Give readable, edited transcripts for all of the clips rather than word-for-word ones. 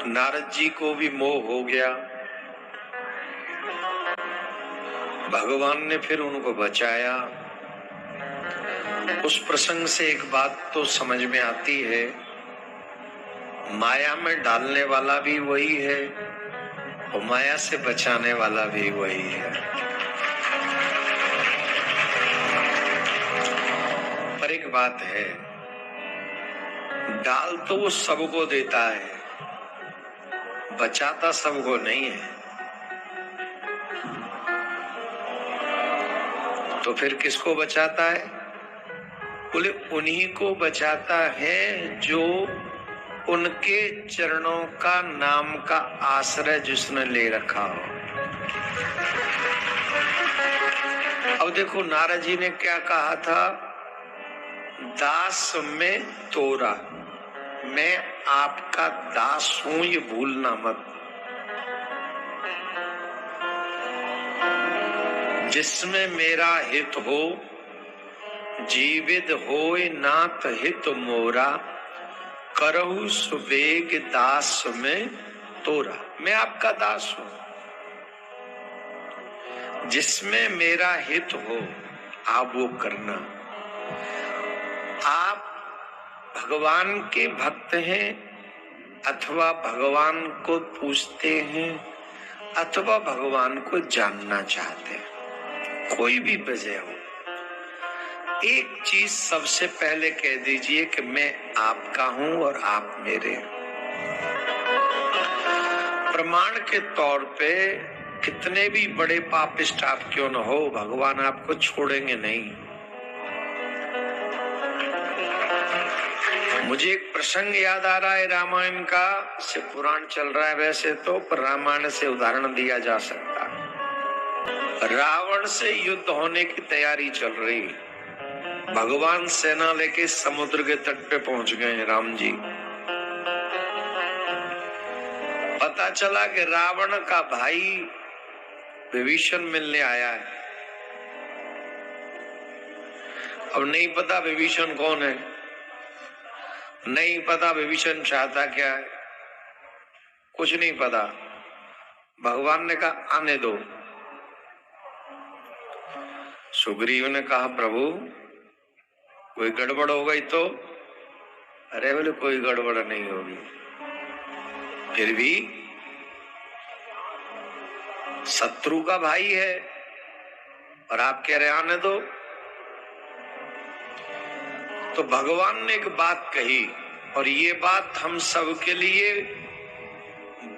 नारद जी को भी मोह हो गया। भगवान ने फिर उनको बचाया। उस प्रसंग से एक बात तो समझ में आती है, माया में डालने वाला भी वही है और माया से बचाने वाला भी वही है। पर एक बात है, डाल तो वो सबको देता है, बचाता सबको नहीं है। तो फिर किसको बचाता है? बोले उन्हीं को बचाता है जो उनके चरणों का नाम का आश्रय जिसने ले रखा हो। अब देखो नारद जी ने क्या कहा था, दास में तोरा, मैं आपका दास हूं, ये भूलना मत। जिसमें मेरा हित हो, जीवित होय नाथ हित मोरा, करहु सुवेग दास में तोरा। मैं आपका दास हूं, जिसमें मेरा हित हो आप वो करना। आप भगवान के भक्त हैं अथवा भगवान को पूछते हैं अथवा भगवान को जानना चाहते हैं, कोई भी वजह हो, एक चीज सबसे पहले कह दीजिए कि मैं आपका हूं और आप मेरे। प्रमाण के तौर पे कितने भी बड़े पापिष्ट आप क्यों न हो, भगवान आपको छोड़ेंगे नहीं। मुझे एक प्रसंग याद आ रहा है रामायण का, से पुराण चल रहा है वैसे तो, पर रामायण से उदाहरण दिया जा सकता है। रावण से युद्ध होने की तैयारी चल रही, भगवान सेना लेके समुद्र के तट पे पहुंच गए हैं राम जी। पता चला कि रावण का भाई विभीषण मिलने आया है। अब नहीं पता विभीषण कौन है, नहीं पता विभीषण चाहता क्या है, कुछ नहीं पता। भगवान ने कहा आने दो। सुग्रीव ने कहा प्रभु कोई गड़बड़ हो गई तो? अरे बोले कोई गड़बड़ नहीं होगी। फिर भी शत्रु का भाई है और आप कह रहे आने दो। तो भगवान ने एक बात कही और ये बात हम सब के लिए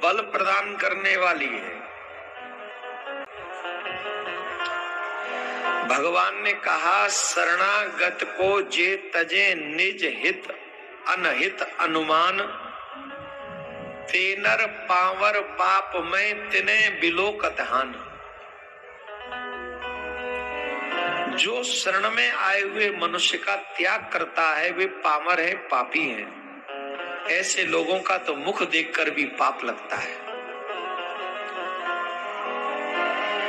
बल प्रदान करने वाली है। भगवान ने कहा शरणागत को जे तजे निज हित अनहित अनुमान, तेनर पावर पाप में तिने बिलोकत हान। जो शरण में आए हुए मनुष्य का त्याग करता है वे पामर है, पापी हैं। ऐसे लोगों का तो मुख देखकर भी पाप लगता है।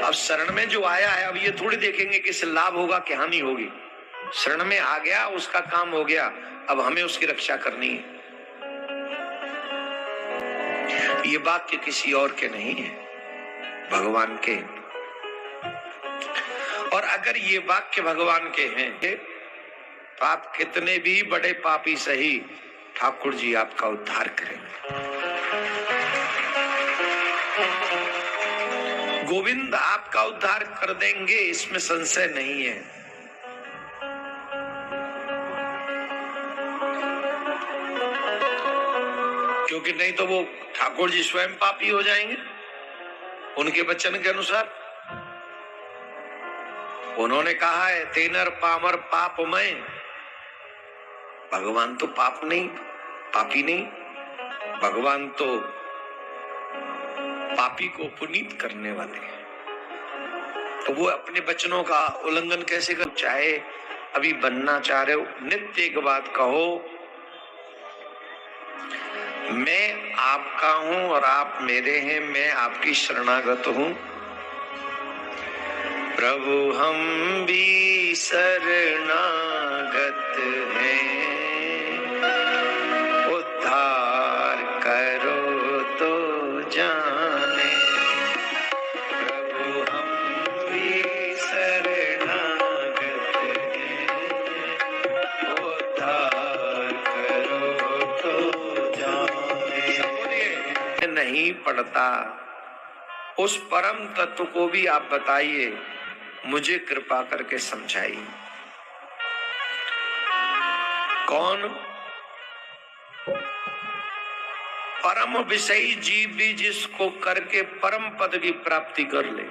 अब शरण में जो आया है, अब ये थोड़ी देखेंगे कि इससे लाभ होगा कि हानि होगी। शरण में आ गया, उसका काम हो गया, अब हमें उसकी रक्षा करनी है। ये वाक्य किसी और के नहीं है, भगवान के। और अगर ये वाक्य भगवान के हैं तो आप कितने भी बड़े पापी सही, ठाकुर जी आपका उद्धार करेंगे। गोविंद आपका उद्धार कर देंगे, इसमें संशय नहीं है। क्योंकि नहीं तो वो ठाकुर जी स्वयं पापी हो जाएंगे उनके वचन के अनुसार। उन्होंने कहा है तेनर पामर पापमय, भगवान तो पाप नहीं, पापी नहीं। भगवान तो पापी को पुनीत करने वाले हैं। तो वो अपने वचनों का उल्लंघन कैसे कर? चाहे अभी बनना चाह रहे हो, नित्य एक बात कहो, मैं आपका हूं और आप मेरे हैं, मैं आपकी शरणागत हूं। प्रभु हम भी शरणागत हैं, उद्धार करो नहीं पड़ता, उस परम तत्व को भी आप बताइए, मुझे कृपा करके समझाइए। कौन? परम विषयी जीव भी जिसको करके परम पद की प्राप्ति कर ले।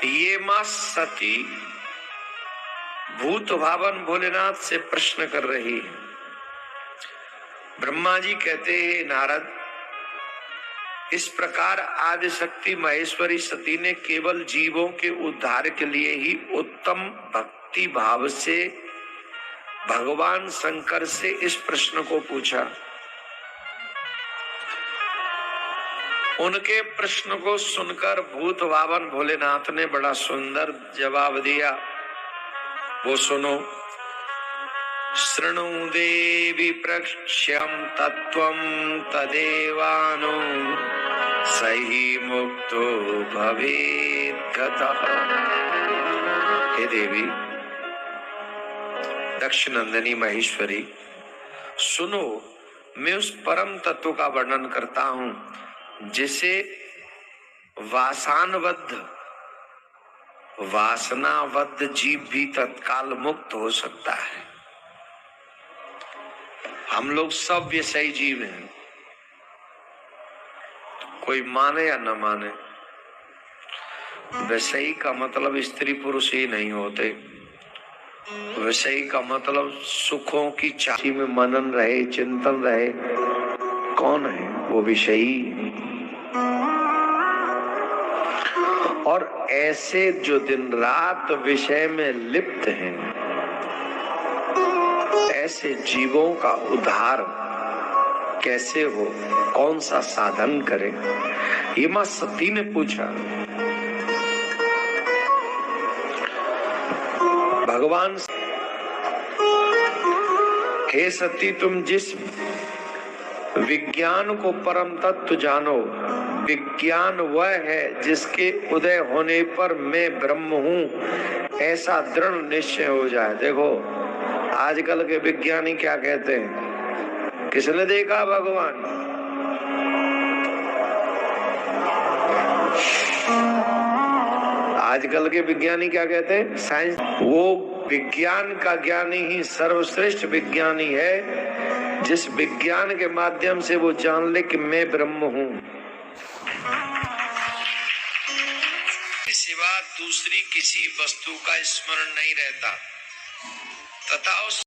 ये मां सती भूत भावन भोलेनाथ से प्रश्न कर रही है। ब्रह्मा जी कहते हैं, नारद, इस प्रकार आदि शक्ति महेश्वरी सती ने केवल जीवों के उद्धार के लिए ही उत्तम भक्ति भाव से भगवान शंकर से इस प्रश्न को पूछा। उनके प्रश्न को सुनकर भूत भावन भोलेनाथ ने बड़ा सुंदर जवाब दिया। वो सुनो। शृणु देवी प्रक्ष्यं तत्वं तदेवानो सही मुक्तो भवेत् गतः। हे देवी दक्षिणनंदिनी महेश्वरी, सुनो, मैं उस परम तत्व का वर्णन करता हूं जिसे वासनाबद्ध जीव भी तत्काल मुक्त हो सकता है। हम लोग सब विषयी जीव हैं, कोई माने या न माने। विषयी का मतलब स्त्री पुरुष ही नहीं होते। विषयी का मतलब सुखों की चाची में मनन रहे, चिंतन रहे। कौन है वो विषयी? और ऐसे जो दिन रात विषय में लिप्त हैं, ऐसे जीवों का उद्धार कैसे हो, कौन सा साधन करें? ये मां सती ने पूछा। भगवान, हे सती, तुम जिस विज्ञान को परम तत्व जानो, विज्ञान वह है जिसके उदय होने पर मैं ब्रह्म हूं, ऐसा दृढ़ निश्चय हो जाए। देखो आजकल के विज्ञानी क्या कहते हैं, किसने देखा भगवान? आजकल के विज्ञानी क्या कहते हैं? साइंस। वो विज्ञान का ज्ञानी ही सर्वश्रेष्ठ विज्ञानी है जिस विज्ञान के माध्यम से वो जान ले कि मैं ब्रह्म हूं। सिवा दूसरी किसी वस्तु का स्मरण नहीं रहता तथा उस